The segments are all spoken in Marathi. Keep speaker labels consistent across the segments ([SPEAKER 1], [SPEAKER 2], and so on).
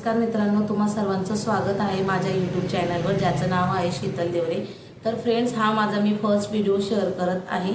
[SPEAKER 1] नमस्कार मित्रांनो, तुम्हा सर्वांचं स्वागत आहे माझ्या यूट्यूब चॅनलवर ज्याचं नाव आहे शीतल देवरे। तर फ्रेंड्स, हा माझा मी फर्स्ट व्हिडिओ शेअर करत आहे।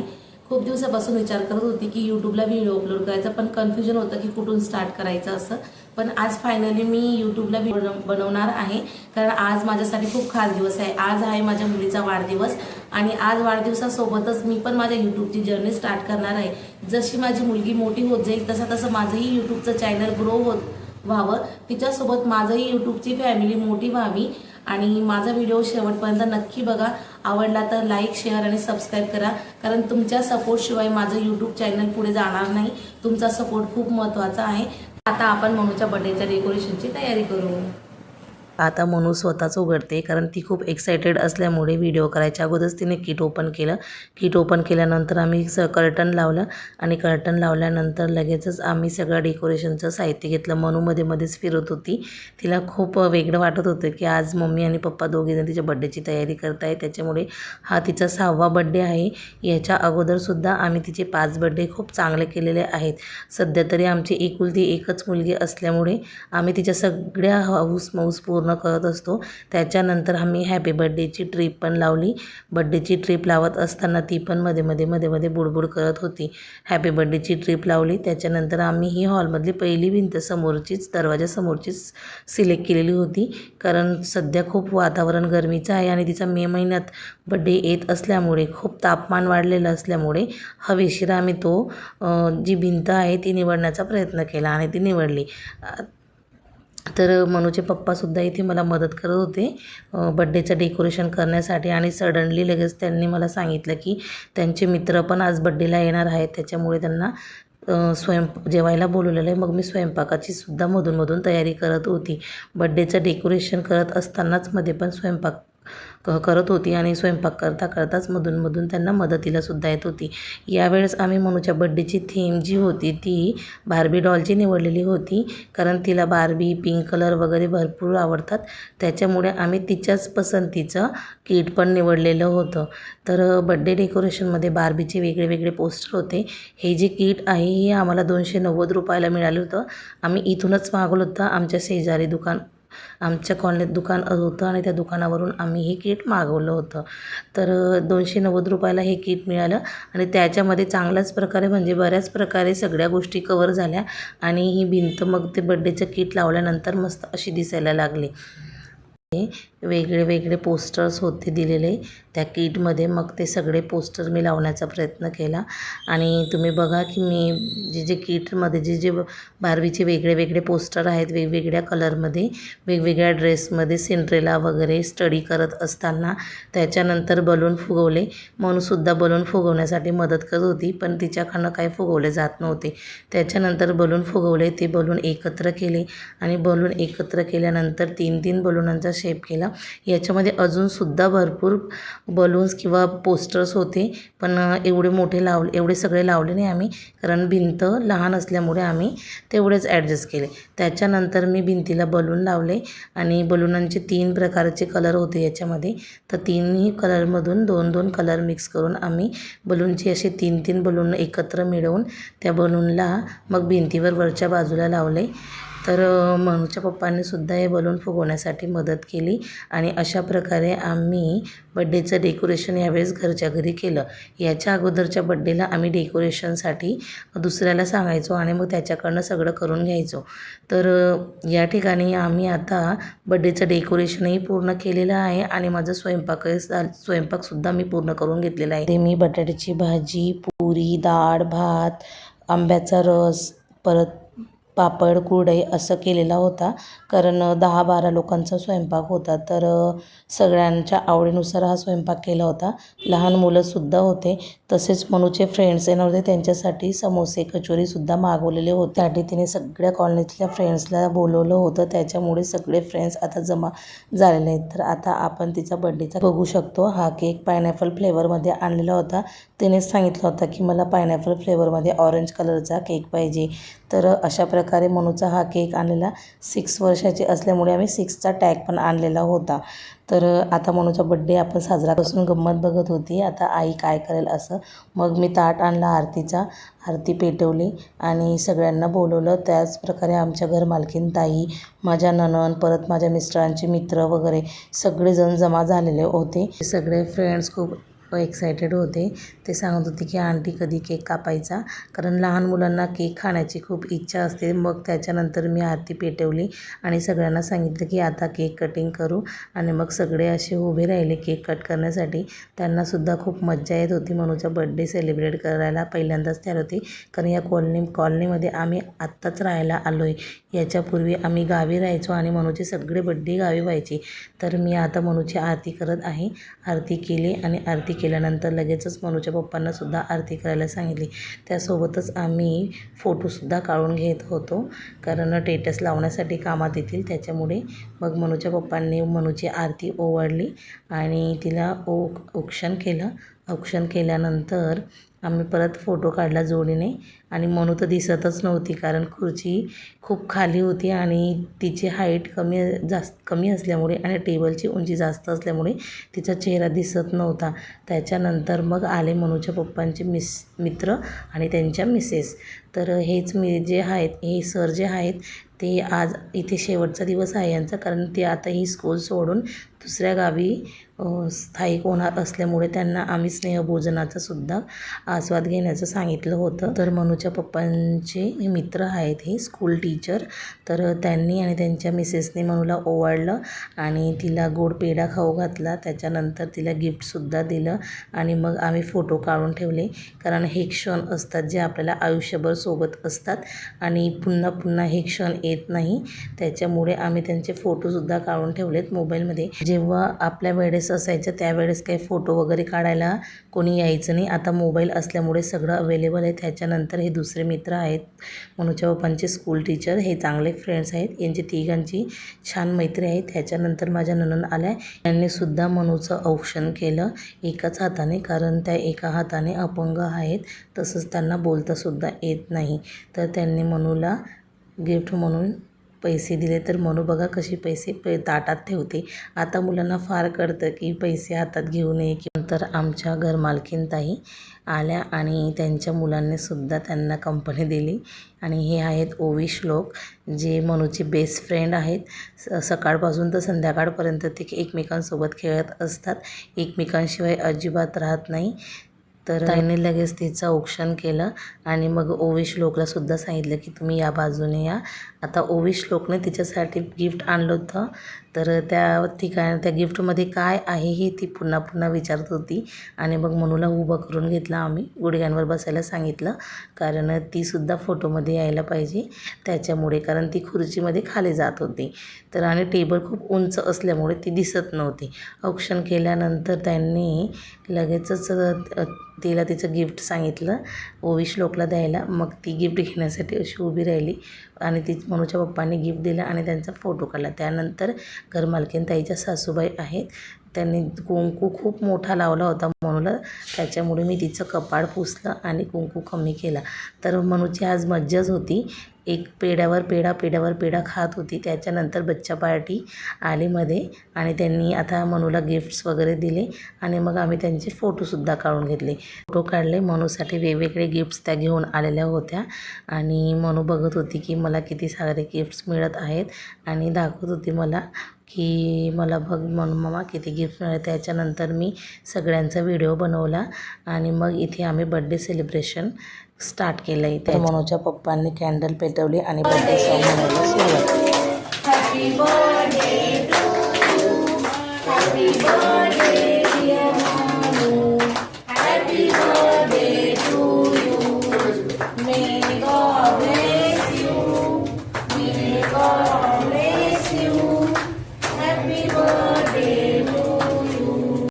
[SPEAKER 1] खूप दिवसापासून विचार करत होती की यूट्यूबला व्हिडिओ अपलोड करायचा, पण कन्फ्युजन होतं की कुठून स्टार्ट करायचं असं। पण आज फायनली मी यूट्यूबला व्हिडिओ बनवणार आहे, कारण आज माझ्यासाठी खूप खास दिवस आहे। आज आहे माझ्या मुलीचा वाढदिवस आणि आज वाढदिवसासोबतच मी पण माझ्या यूट्यूबची जर्नी स्टार्ट करणार आहे। जशी माझी मुलगी मोठी होत जाईल तसं माझंही यूट्यूबचं चॅनल ग्रो होत व्हावं, तिच्यासोबत माझंही यूट्यूबची फॅमिली मोठी व्हावी। आणि माझा व्हिडिओ शेवटपर्यंत नक्की बघा। आवडला तर लाईक, शेअर आणि सबस्क्राईब करा, कारण तुमच्या सपोर्टशिवाय माझं यूट्यूब चॅनल पुढे जाणार नाही। तुमचा सपोर्ट खूप महत्त्वाचा आहे। आता आपण मनूच्या बर्थडेच्या डेकोरेशनची तयारी करू। आता मनू स्वतःच उघडते, कारण ती खूप एक्साइटेड असल्यामुळे व्हिडिओ करायच्या अगोदरच तिने किट ओपन केलं। किट ओपन केल्यानंतर आम्ही कर्टन लावलं आणि कर्टन लावल्यानंतर लगेचच आम्ही सगळं डेकोरेशनचं साहित्य घेतलं। मनू मध्ये मध्येच फिरत होती, तिला खूप वेगळं वाटत होतं की आज मम्मी आणि पप्पा दोघेजण तिच्या बर्थडेची तयारी करत आहेत। त्याच्यामुळे हा तिचा 6वा बर्थडे आहे। याच्या अगोदरसुद्धा आम्ही तिचे 5 बर्थडे खूप चांगले केलेले आहेत। सध्या तरी आमची एकुलती एकच मुलगी असल्यामुळे आम्ही तिच्या सगळ्या हौस मौस पूर्ण करत असतो। त्याच्यानंतर आम्ही हॅपी बर्थडेची ट्रिप पण लावली। बर्थडेची ट्रिप लावत असताना ती पण मध्ये मध्ये बुडबुड करत होती। हॅपी बर्थडेची ट्रिप लावली, त्याच्यानंतर आम्ही ही हॉलमधली पहिली भिंत समोरचीच, दरवाजासमोरचीच सिलेक्ट केलेली होती, कारण सध्या खूप वातावरण गरमीचं आहे आणि तिचा मे महिन्यात बर्थडे येत असल्यामुळे खूप तापमान वाढलेलं असल्यामुळे हवेशीर आम्ही जी भिंत आहे ती निवडण्याचा प्रयत्न केला आणि ती निवडली। तर मनूचे पप्पासुद्धा इथे मला मदत करत होते बर्थडेचं डेकोरेशन करण्यासाठी। आणि सडनली लगेच त्यांनी मला सांगितलं की त्यांचे मित्र पण आज बर्थडेला येणार आहेत, त्याच्यामुळे त्यांना जेवायला बोलवलेलं आहे। मग मी स्वयंपाकाची सुद्धा मधून तयारी करत होती। बर्थडेचं डेकोरेशन करत असतानाच मध्ये पण स्वयंपाक करत होती आणि स्वयंपाक करताच मधून त्यांना मदतीला सुद्धा येत होती। यावेळेस आम्ही मनूच्या बर्थडेची थीम जी होती ती बार्बी डॉलची निवडलेली होती, कारण तिला बार्बी, पिंक कलर वगैरे भरपूर आवडतात। त्याच्यामुळे आम्ही तिच्याच पसंतीचं किट पण निवडलेलं होतं। तर बर्थडे डेकोरेशनमध्ये बार्बीचे वेगळे पोस्टर होते। हे जे किट आहे हे आम्हाला 290 रुपयाला मिळालं होतं। आम्ही इथूनच मागवलं होतं, आमच्या शेजारी आमच्या कॉलनीत दुकान होतं आणि त्या दुकानावरून आम्ही हे किट मागवलं होतं। तर 290 रुपयाला हे किट मिळालं आणि त्याच्यामध्ये चांगल्याच प्रकारे, म्हणजे बऱ्याच प्रकारे सगळ्या गोष्टी कवर झाल्या आणि ही भिंत मग ते बर्थडेचं किट लावल्यानंतर मस्त अशी दिसायला लागली। वेगळे पोस्टर्स होते दिलेले त्या किटमध्ये, मग ते सगळे पोस्टर मी लावण्याचा प्रयत्न केला। आणि तुम्ही बघा की मी जे किटमध्ये जे बार्बीचे वेगळे पोस्टर आहेत वेगवेगळ्या कलरमध्ये, वेगवेगळ्या ड्रेसमध्ये, सिंड्रेला वगैरे स्टडी करत असताना त्याच्यानंतर बलून फुगवले। मनूसुद्धा बलून फुगवण्यासाठी मदत करत होती, पण तिच्याकडनं काही फुगवले जात नव्हते। त्याच्यानंतर बलून फुगवले, ते बलून एकत्र केले आणि बलून एकत्र केल्यानंतर 3 बलूनांचा शेप केला। याच्यामध्ये अजूनसुद्धा भरपूर बलून्स किंवा पोस्टर्स होते, पण एवढे सगळे लावले नाही आम्ही, कारण भिंत लहान असल्यामुळे आम्ही तेवढेच ॲडजस्ट केले। त्याच्यानंतर मी भिंतीला बलून लावले आणि बलूनांचे 3 प्रकारचे कलर होते याच्यामध्ये। तर 3ही कलरमधून 2 कलर मिक्स करून आम्ही बलूनचे असे 3 बलून एकत्र मिळवून त्या बलूनला मग भिंतीवर वरच्या बाजूला लावले। तर मनूच्या पप्पांनी सुद्धा हे बलून फुगवण्यासाठी मदत केली आणि अशा प्रकारे आम्ही बड्डेचं डेकोरेशन यावेळेस घरच्या घरी केलं। याच्या अगोदरच्या बड्डेला आम्ही डेकोरेशनसाठी दुसऱ्याला सांगायचो आणि मग त्याच्याकडनं सगळं करून घ्यायचो। तर या ठिकाणी आम्ही आता बड्डेचं डेकोरेशनही पूर्ण केलेलं आहे आणि माझं स्वयंपाकसुद्धा मी पूर्ण करून घेतलेला आहे। ते मी बटाट्याची भाजी, पुरी, डाळ, भात, आंब्याचा रस, परत पापड, कुरडई असं केलेला होता, कारण 10-12 लोकांचा स्वयंपाक होता। तर सगळ्यांच्या आवडीनुसार हा स्वयंपाक केला होता। लहान मुलंसुद्धा होते, तसेच मनूचे फ्रेंड्स येणार होते, त्यांच्यासाठी समोसे, कचोरीसुद्धा मागवलेले होते। त्यासाठी तिने सगळ्या कॉलनीतल्या फ्रेंड्सला बोलवलं होतं, त्याच्यामुळे सगळे फ्रेंड्स आता जमा झालेले आहेत। तर आता आपण तिचा बर्थडेचा बघू शकतो। हा केक पायनॅपल फ्लेवरमध्ये आणलेला होता। तिने सांगितलं होतं की मला पायनॅपल फ्लेवरमध्ये ऑरेंज कलरचा केक पाहिजे। तर अशा प्रकारे प्रकारे मनूचा हा केक आणलेला 6 वर्षाची असल्यामुळे आम्ही 6चा टॅग पण आणलेला होता. तर आता मनूचा बड्डे आपण साजरा करून गंमत बघत होती. आता आई काय करेल असं. मग मी ताट आणला आरतीचा, आरती पेटवली आणि सगळ्यांना बोलवलं. त्याच प्रकारे आमच्या घरमालकीन ताई, माझ्या नणंद, परत माझ्या मिस्टरांचे मित्र वगैरे सगळेजण जमा झालेले होते. सगळे फ्रेंड्स खूप एक्सायटेड होते. ते सांगत होते की आंटी कधी केक कापायचा, कारण लहान मुलांना केक खाण्याची खूप इच्छा असते. मग त्याच्यानंतर मी आरती पेटवली आणि सगळ्यांना सांगितलं की आता केक कटिंग करू. आणि मग सगळे असे उभे राहिले केक कट करण्यासाठी. त्यांनासुद्धा खूप मज्जा येत होती. मनूचा बड्डे सेलिब्रेट करायला पहिल्यांदाच तयार होती, कारण या कॉलनीमध्ये आम्ही आत्ताच राहायला आलो आहे. याच्यापूर्वी आम्ही गावी राहायचो आणि मनूचे सगळे बड्डे गावी व्हायचे. तर मी आता मनूची आरती करत आहे. आरती केली आणि आरती केल्यानंतर लगेचच मनूच्या पप्पांनासुद्धा आरती करायला सांगितली. त्यासोबतच आम्ही फोटोसुद्धा काढून घेत होतो, कारण स्टेटस लावण्यासाठी कामात येतील त्याच्यामुळे. मग मनूच्या पप्पांनी मनूची आरती ओवाळली आणि तिला औक्षण केलं. औक्षण केल्यानंतर आम्ही परत फोटो काढला जोडीने. आणि मनू तर दिसतच नव्हती, कारण खुर्ची खूप खाली होती आणि तिची हाईट कमी असल्यामुळे आणि टेबलची उंची जास्त असल्यामुळे तिचा चेहरा दिसत नव्हता. त्याच्यानंतर मग आले मनूच्या पप्पांचे मित्र आणि त्यांच्या मिसेस. तर हेच हे सर जे आहेत ते आज इथे शेवटचा दिवस आहे यांचा, कारण ते आता ही स्कूल सोडून दुसऱ्या गावी स्थायिक होणार असल्यामुळे त्यांना आम्ही स्नेहभोजनाचा सुद्धा आस्वाद घेण्याचं सांगितलं होतं. तर मनूच्या पप्पांचे मित्र आहेत हे स्कूल टीचर. तर त्यांनी आणि त्यांच्या मिसेसने मनूला ओवाळलं आणि तिला गोड पेढा खाऊ घातला. त्याच्यानंतर तिला गिफ्टसुद्धा दिलं आणि मग आम्ही फोटो काढून ठेवले, कारण हे क्षण असतात जे आपल्याला आयुष्यभर सोबत असतात आणि पुन्हा पुन्हा हे क्षण येत नाही. त्याच्यामुळे आम्ही त्यांचे फोटोसुद्धा काढून ठेवलेत मोबाईलमध्ये. जेव्हा आपल्या वेळेस असायचं त्यावेळेस काही फोटो वगैरे काढायला कोणी यायचं नाही. आता मोबाईल असल्यामुळे सगळं अवेलेबल आहे. त्याच्यानंतर हे दुसरे मित्र आहेत मनूच्या पप्पांचे स्कूल टीचर. हे चांगले फ्रेंड्स आहेत. यांची तिघांची छान मैत्री आहे. त्याच्यानंतर माझ्या नणंद आल्या. यांनीसुद्धा मनूचं औक्षण केलं एकाच हाताने, कारण त्या एका हाताने अपंग आहेत. तसंच त्यांना बोलतासुद्धा येत नाही. तर त्यांनी मनूला गिफ्ट म्हणून पैसे दिले. तर मनू बघा कशी पैसे ताटात ठेवते. आता मुलांना फार कळतं की पैसे हातात घेऊ नये. नंतर आमच्या घरमालकीन ताई आल्या आणि त्यांच्या मुलांनीसुद्धा त्यांना कंपनी दिली. आणि हे आहेत ओवी श्लोक, जे मनूचे बेस्ट फ्रेंड आहेत. सकाळपासून तर संध्याकाळपर्यंत ते एकमेकांसोबत खेळत असतात. एकमेकांशिवाय अजिबात राहत नाही. तर ताईने लगेच तिचं औक्षण केलं आणि मग ओवी श्लोकलासुद्धा सांगितलं की तुम्ही या बाजूने या. आता ओवी श्लोकने तिच्यासाठी गिफ्ट आणलं होतं. तर त्या गिफ्टमध्ये काय आहे हे ती पुन्हा पुन्हा विचारत होती. आणि मग मनूला उभं करून घेतलं आम्ही, गुडघ्यांवर बसायला सांगितलं, कारण तीसुद्धा फोटोमध्ये यायला पाहिजे त्याच्यामुळे, कारण ती खुर्चीमध्ये खाली जात होती. तर आणि टेबल खूप उंच असल्यामुळे ती दिसत नव्हती. औक्षण केल्यानंतर त्यांनी लगेचच तिला तिचं गिफ्ट सांगितलं ओवी श्लोकला द्यायला. मग ती गिफ्ट घेण्यासाठी अशी उभी राहिली आणि ती मनूच्या पप्पांनी गिफ्ट दिलं आणि त्यांचा फोटो काढला. त्यानंतर घरमालकीन ताईच्या सासूबाई आहेत, त्यांनी कुंकू खूप मोठा लावला होता मनूला, त्याच्यामुळे मी तिचं कपाळ पुसलं आणि कुंकू कमी केला. तर मनूची आज मज्जाच होती. एक पेढ्यावर पेढा खात होती. त्याच्यानंतर बच्चा पार्टी आली मध्ये आणि त्यांनी आता मनूला गिफ्ट्स वगैरे दिले आणि मग आम्ही त्यांचे फोटोसुद्धा काढून घेतले. फोटो काढले. मनूसाठी वेगवेगळे गिफ्ट्स त्या घेऊन आलेल्या होत्या आणि मनू बघत होती की मला किती सारे गिफ्ट्स मिळत आहेत आणि दाखवत होती मला की मला बघ मनू मामा किती गिफ्ट मिळाले. त्याच्यानंतर मी सगळ्यांचा व्हिडिओ बनवला आणि मग इथे आम्ही बड्डे सेलिब्रेशन स्टार्ट केलं आहे. त्या मनूच्या पप्पांनी कॅन्डल पेटवली आणि बर्थडे सॉन्ग म्हणायला सुरुवात. Happy birthday to you, happy birthday dear Manu, happy birthday to you, may God bless you, may God